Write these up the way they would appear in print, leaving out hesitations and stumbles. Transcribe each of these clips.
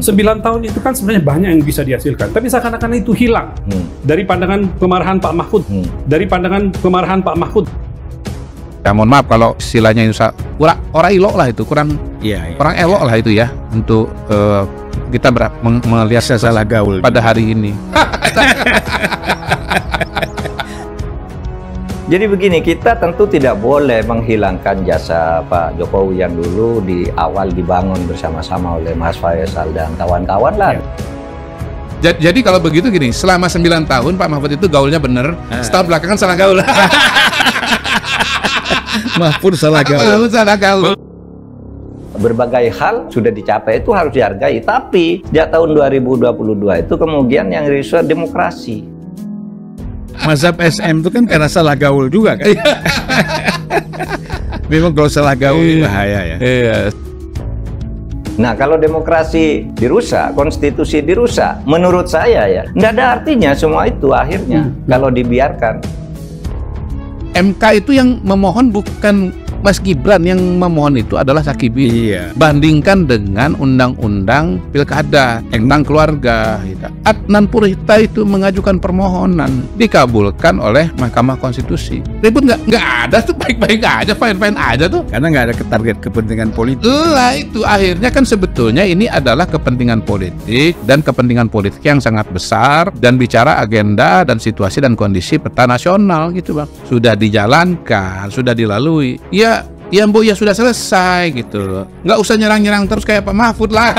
9 tahun itu kan sebenarnya banyak yang bisa dihasilkan, tapi seakan-akan itu hilang dari pandangan kemarahan Pak Mahfud, dari pandangan kemarahan Pak Mahfud. Ya mohon maaf kalau istilahnya itu orang elok lah itu, kurang elok lah itu ya untuk kita melihat salah gaul pada hari ini. Jadi begini, kita tentu tidak boleh menghilangkan jasa Pak Jokowi yang dulu di awal dibangun bersama-sama oleh Mas Faisal dan kawan-kawan lah. Jadi kalau begitu gini, selama 9 tahun Pak Mahfud itu gaulnya bener, setahun belakangan salah gaul. Mahfud salah gaul. Berbagai hal sudah dicapai itu harus dihargai, tapi sejak tahun 2022 itu kemudian yang risau demokrasi. Mazhab SM itu kan karena salah gaul juga kan. Memang kalau salah gaul bahaya ya. Nah, kalau demokrasi dirusak, konstitusi dirusak, menurut saya ya, nggak ada artinya semua itu akhirnya kalau dibiarkan. MK itu yang memohon bukan Mas Gibran, yang memohon itu adalah Sakibi. Bandingkan dengan undang-undang pilkada tentang keluarga. Adnan Purita itu mengajukan permohonan, dikabulkan oleh Mahkamah Konstitusi. Ribut nggak? Nggak ada tuh, baik-baik aja, fine-fine aja tuh. Karena nggak ada target kepentingan politik. Lah itu akhirnya kan sebetulnya ini adalah kepentingan politik, dan kepentingan politik yang sangat besar, dan bicara agenda dan situasi dan kondisi peta nasional gitu Bang. Sudah dijalankan, sudah dilalui. Ya Bu, ya sudah selesai gitu loh. Nggak usah nyerang-nyerang terus kayak Pak Mahfud lah.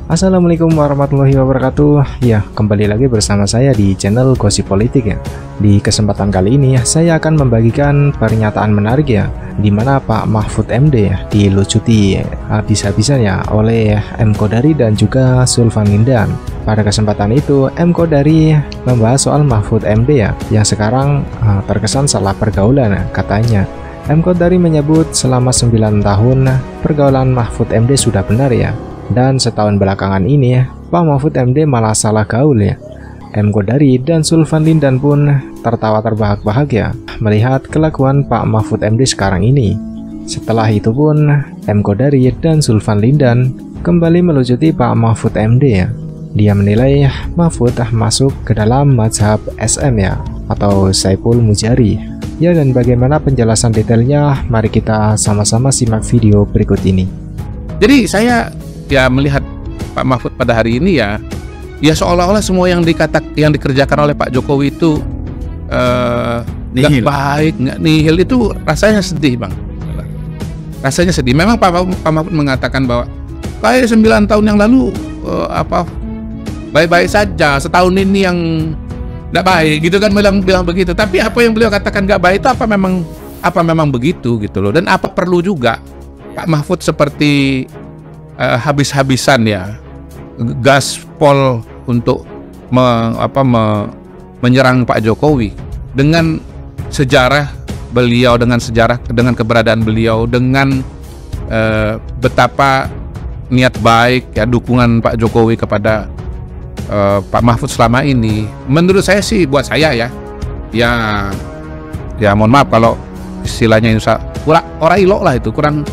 Assalamualaikum warahmatullahi wabarakatuh. Ya, kembali lagi bersama saya di channel Gosip Politik ya. Di kesempatan kali ini saya akan membagikan pernyataan menarik ya, di mana Pak Mahfud MD ya dilucuti habis-habisan ya oleh M. Kodari dan juga Sulvan Lindan. Pada kesempatan itu M. Kodari membahas soal Mahfud MD ya, yang sekarang terkesan salah pergaulan katanya. M. Kodari menyebut selama 9 tahun pergaulan Mahfud MD sudah benar ya. Dan setahun belakangan ini Pak Mahfud MD malah salah gaul ya. M. Kodari dan Sulvan Lindan pun tertawa terbahak-bahak ya melihat kelakuan Pak Mahfud MD sekarang ini. Setelah itu pun M. Kodari dan Sulvan Lindan kembali melucuti Pak Mahfud MD ya. Dia menilai Mahfud masuk ke dalam mazhab SM ya, atau Saiful Mujari. Ya, dan bagaimana penjelasan detailnya, mari kita sama-sama simak video berikut ini. Jadi saya ya melihat Pak Mahfud pada hari ini ya seolah-olah semua yang dikerjakan oleh Pak Jokowi itu nggak baik, nggak nihil, itu rasanya sedih Bang. Rasanya sedih. Memang Pak Mahfud mengatakan bahwa kayak 9 tahun yang lalu baik-baik saja, setahun ini yang nggak baik gitu kan, bilang begitu. Tapi apa yang beliau katakan nggak baik itu apa memang begitu gitu loh. Dan apa perlu juga Pak Mahfud seperti habis-habisan ya gaspol untuk menyerang Pak Jokowi dengan sejarah beliau, dengan keberadaan beliau, dengan betapa niat baik ya dukungan Pak Jokowi kepada Pak Mahfud selama ini. Menurut saya sih, buat saya ya mohon maaf kalau istilahnya itu orang elok lah itu, kurang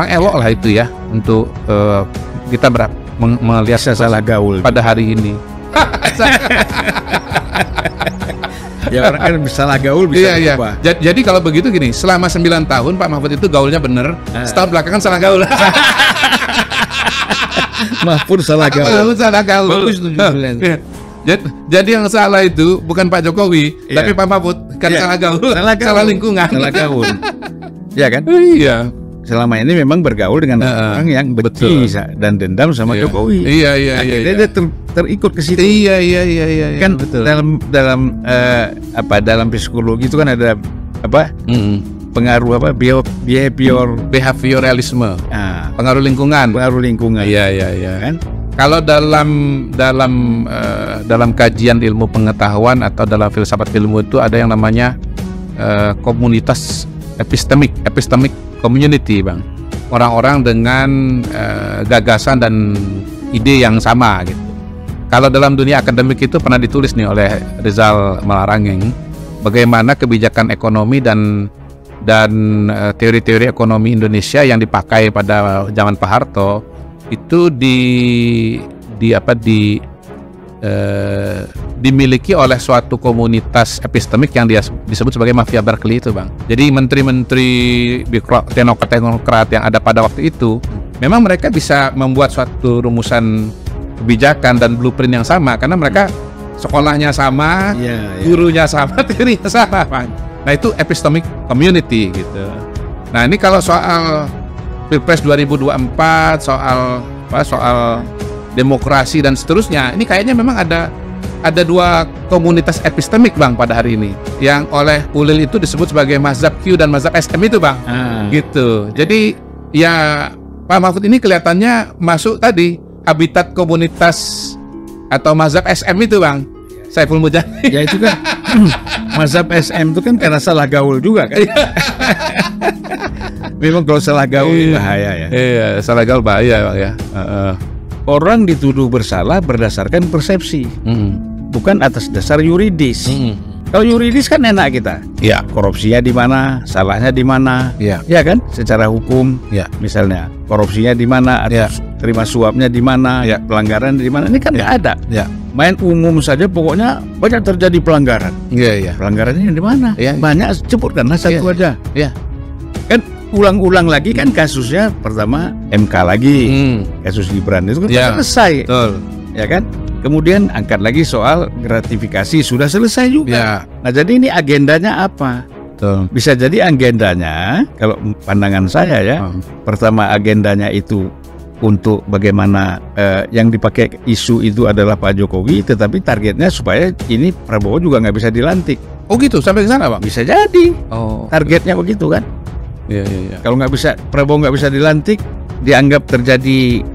elok lah itu ya untuk kita melihat salah gaul pada hari ini. Ya orang kan salah gaul bisa berubah. Jadi kalau begitu gini, selama 9 tahun Pak Mahfud itu gaulnya bener, setahun belakangan salah gaul. Mahfud salah gaul. Jadi yang salah itu bukan Pak Jokowi, tapi Pak Mahfud, karena salah gaul, salah lingkungan. Salah gaul. Ya kan? Iya. Selama ini memang bergaul dengan orang yang benci dan dendam sama Jokowi. Iya. Dia terikut ke situ. Iya. Kan betul. Dalam psikologi itu kan ada pengaruh behavioralisme. Pengaruh lingkungan. Iya. Kan? Kalau dalam kajian ilmu pengetahuan atau dalam filsafat ilmu itu ada yang namanya komunitas epistemic community Bang. Orang-orang dengan gagasan dan ide yang sama gitu. Kalau dalam dunia akademik itu pernah ditulis nih oleh Rizal Malarangeng, bagaimana kebijakan ekonomi dan dan teori-teori ekonomi Indonesia yang dipakai pada zaman Pak Harto itu dimiliki oleh suatu komunitas epistemik yang disebut sebagai mafia Berkeley itu, Bang. Jadi menteri-menteri teknokrat yang ada pada waktu itu memang mereka bisa membuat suatu rumusan kebijakan dan blueprint yang sama karena mereka sekolahnya sama, gurunya sama, teorinya sama, Bang. Nah, itu epistemic community gitu. Nah, ini kalau soal Pilpres 2024, soal demokrasi dan seterusnya, ini kayaknya memang ada dua komunitas epistemik, Bang, pada hari ini yang oleh Ulil itu disebut sebagai mazhab Q dan mazhab SM itu, Bang. Gitu. Jadi ya Pak Mahfud ini kelihatannya masuk tadi habitat komunitas atau mazhab SM itu, Bang. Saiful Mujani. Ya itu kan mazhab SM itu kan karena salah gaul juga kan. Memang kalau salah gaul bahaya ya. Iya, salah gaul bahaya, Bang, ya. Orang dituduh bersalah berdasarkan persepsi, bukan atas dasar yuridis. Kalau yuridis kan enak kita. Ya. Korupsinya di mana, salahnya di mana, ya kan? Secara hukum, misalnya korupsinya di mana, atau terima suapnya di mana, pelanggaran di mana. Ini kan nggak ada. Main umum saja, pokoknya banyak terjadi pelanggaran. Pelanggarannya di mana? Banyak, sebutkanlah satu aja. Kan ulang-ulang lagi kan kasusnya pertama MK lagi, kasus Gibran itu kan selesai, ya kan? Kemudian angkat lagi soal gratifikasi, sudah selesai juga. Nah, jadi ini agendanya apa? Bisa jadi agendanya, kalau pandangan saya ya, pertama agendanya itu untuk bagaimana yang dipakai isu itu adalah Pak Jokowi, tetapi targetnya supaya ini Prabowo juga nggak bisa dilantik. Oh gitu, sampai ke sana, Bang? Bisa jadi. Targetnya begitu kan? Kalau nggak bisa, Prabowo nggak bisa dilantik, dianggap terjadi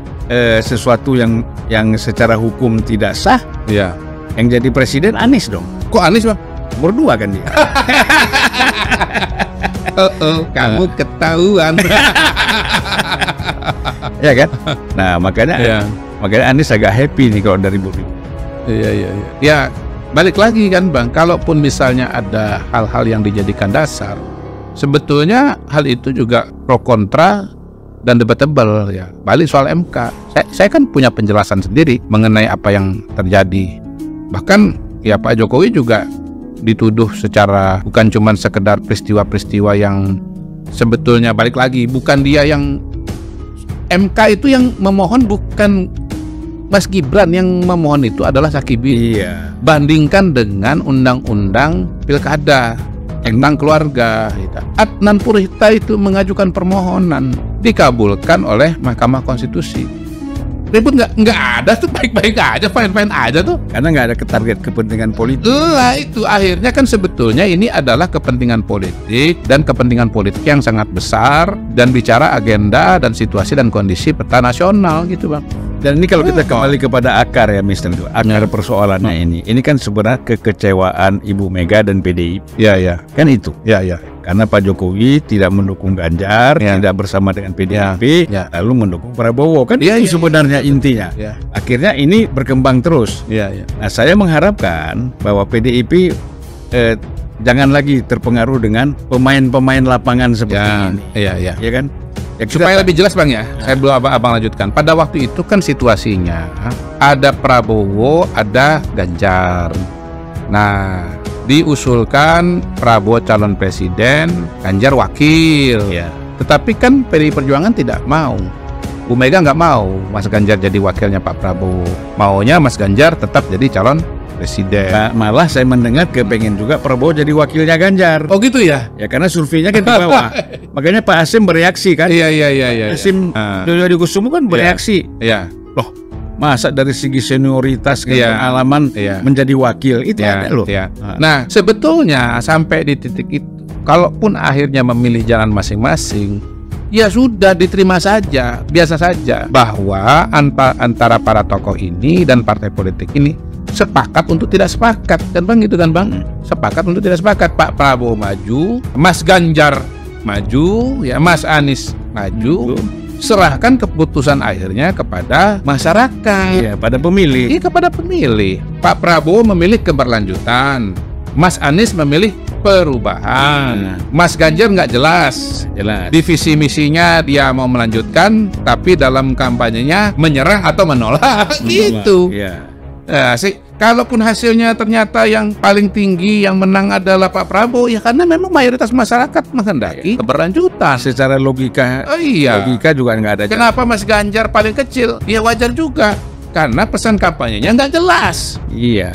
sesuatu yang secara hukum tidak sah. Yang jadi presiden Anies dong. Kok Anies, Bang? Berdua kan dia. Kamu ketahuan. Ya kan? Nah, makanya Anies agak happy nih kalau dari Budi. Ya, balik lagi kan, Bang, kalaupun misalnya ada hal-hal yang dijadikan dasar, sebetulnya hal itu juga pro kontra dan debatable ya. Balik soal MK, saya kan punya penjelasan sendiri mengenai apa yang terjadi. Bahkan ya Pak Jokowi juga dituduh secara bukan cuma sekedar peristiwa-peristiwa yang sebetulnya balik lagi bukan dia yang MK itu yang memohon, bukan Mas Gibran yang memohon, itu adalah Sakibi. Bandingkan dengan undang-undang pilkada tentang keluarga. Adnan Purhita itu mengajukan permohonan, dikabulkan oleh Mahkamah Konstitusi. Ribut nggak ada tuh, baik-baik aja, fine-fine aja tuh. Karena nggak ada target kepentingan politik. Lah itu akhirnya kan sebetulnya ini adalah kepentingan politik dan kepentingan politik yang sangat besar dan bicara agenda dan situasi dan kondisi peta nasional gitu, Bang. Dan ini kalau kita kembali kepada akar ya, Mister, akar persoalannya ini kan sebenarnya kekecewaan Ibu Mega dan PDIP. Kan itu. Karena Pak Jokowi tidak mendukung Ganjar, tidak bersama dengan PDIP, lalu mendukung Prabowo. Kan itu sebenarnya intinya. Akhirnya ini berkembang terus. Nah, saya mengharapkan bahwa PDIP jangan lagi terpengaruh dengan pemain-pemain lapangan seperti ini. Ya kan? Ya, supaya lebih jelas, Bang, ya, saya belum abang lanjutkan. Pada waktu itu kan situasinya ada Prabowo, ada Ganjar. Nah, diusulkan Prabowo calon presiden, Ganjar wakil. Tetapi kan PDI Perjuangan tidak mau. Bu Mega nggak mau Mas Ganjar jadi wakilnya Pak Prabowo. Maunya Mas Ganjar tetap jadi calon presiden. Malah saya mendengar kepengen juga Prabowo jadi wakilnya Ganjar. Oh gitu ya? Ya karena surveinya kan di bawah. Makanya Pak Hasim bereaksi kan. Hasim Dodi Kusumo kan bereaksi. Loh, masa dari segi senioritas pengalaman menjadi wakil itu ada loh. Nah, sebetulnya sampai di titik itu, kalaupun akhirnya memilih jalan masing-masing, ya sudah diterima saja, biasa saja bahwa antara para tokoh ini dan partai politik ini sepakat untuk tidak sepakat, kan, Bang, gitu kan, Bang? Sepakat untuk tidak sepakat. Pak Prabowo maju, Mas Ganjar maju, ya Mas Anies maju. Serahkan keputusan akhirnya kepada masyarakat, pada pemilih. Kepada pemilih. Pak Prabowo memilih keberlanjutan, Mas Anies memilih perubahan. Mas Ganjar nggak jelas. Di visi misinya dia mau melanjutkan, tapi dalam kampanyenya menyerah atau menolak. Gitu. Nah, kalaupun hasilnya ternyata yang paling tinggi yang menang adalah Pak Prabowo, ya karena memang mayoritas masyarakat menghendaki keberlanjutan. Secara logika, logika juga nggak ada. Kenapa Mas Ganjar paling kecil? Ya wajar juga, karena pesan kampanyenya nggak jelas. Iya.